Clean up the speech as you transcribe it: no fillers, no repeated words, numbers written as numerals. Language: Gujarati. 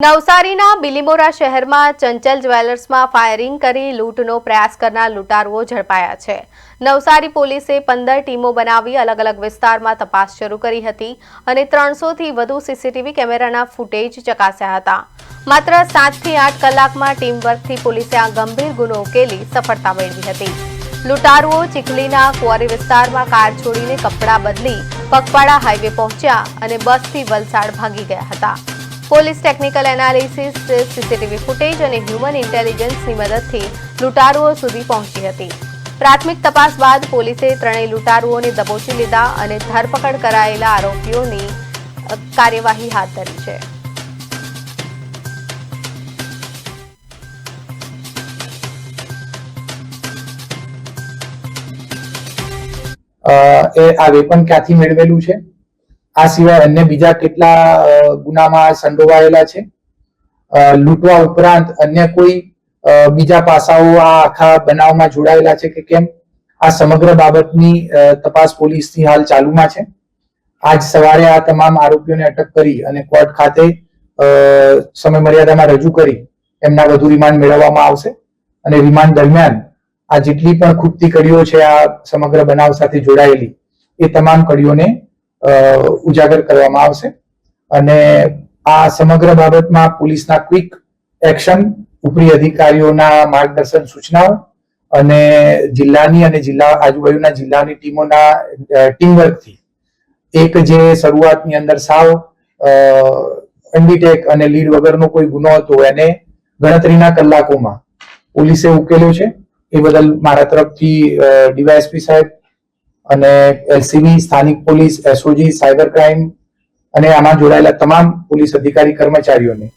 નવસારીના બિલીમોરા શહેરમાં ચંચલ જ્વેલર્સમાં ફાયરિંગ કરી લૂંટનો પ્રયાસ કરનાર લૂંટારુઓ ઝડપાયા છે। નવસારી પોલીસે 15 ટીમો બનાવી અલગ અલગ વિસ્તારમાં તપાસ શરૂ કરી હતી અને 300થી વધુ સીસીટીવી કેમેરાના ફૂટેજ ચકાસ્યા હતા। માત્ર 7 થી 8 કલાકમાં ટીમ વર્કથી પોલીસે આ ગંભીર ગુનો ઉકેલી સફળતા મેળવી હતી। લૂંટારુઓ ચીખલીના ક્વોરી વિસ્તારમાં કાર છોડીને કપડાં બદલી પગપાળા હાઈવે પહોંચ્યા અને બસથી વલસાડ ભાગી ગયા હતા। Police technical analysis, CCTV footage અને હ્યુમન ઇન્ટેલિજન્સની મદદથી લૂંટારુઓ સુધી પહોંચી હતી। પ્રાથમિક તપાસ બાદ પોલીસે ત્રણેય લૂંટારુઓને દબોચી લીધા અને ધરપકડ કરાયેલા આરોપીઓની કાર્યવાહી હાથ ધરી છે। આ વેપન ક્યાંથી મેળવેલું છે, આ સિવાય અન્ય બીજા કેટલા ગુનામાં સંડોવાયેલા છે, લૂંટવા ઉપરાંત અન્ય કોઈ બીજા પાસાઓ આ આખા બનાવમાં જોડાયેલા છે કે કેમ, આ સમગ્ર બાબતની તપાસ પોલીસની હાલ ચાલુમાં છે। આજ સવારે આ તમામ આરોપીઓને અટક કરી અને કોર્ટ ખાતે સમય મર્યાદામાં રજૂ કરી એમના વધુ રિમાન્ડ મેળવવામાં આવશે અને રિમાન્ડ દરમિયાન આ જેટલી પણ ખૂટતી કડીઓ છે આ સમગ્ર બનાવ સાથે જોડાયેલી એ તમામ કડીઓને ઉજાગર કરવામાં આવશે અને આ સમગ્ર બાબતમાં પોલીસના ક્વિક એક્શન, ઉપરી અધિકારીઓના માર્ગદર્શન સૂચનાઓ અને જિલ્લાની અને જિલ્લા આજુબાજુના જિલ્લાની ટીમોના ટીમવર્કથી એક જે શરૂઆતની અંદર સાવ અનડિટેક અને લીડ વગરનો કોઈ ગુનો હતો એને ગણતરીના કલાકોમાં પોલીસે ઉકેલ્યો છે। એ બદલ મારા તરફથી ડીવાયએસપી સાહેબ અને એલસીબી, સ્થાનિક પોલીસ, એસઓજી, સાયબર ક્રાઇમ અને આમાં જોડાયેલા તમામ પોલીસ અધિકારી કર્મચારીઓને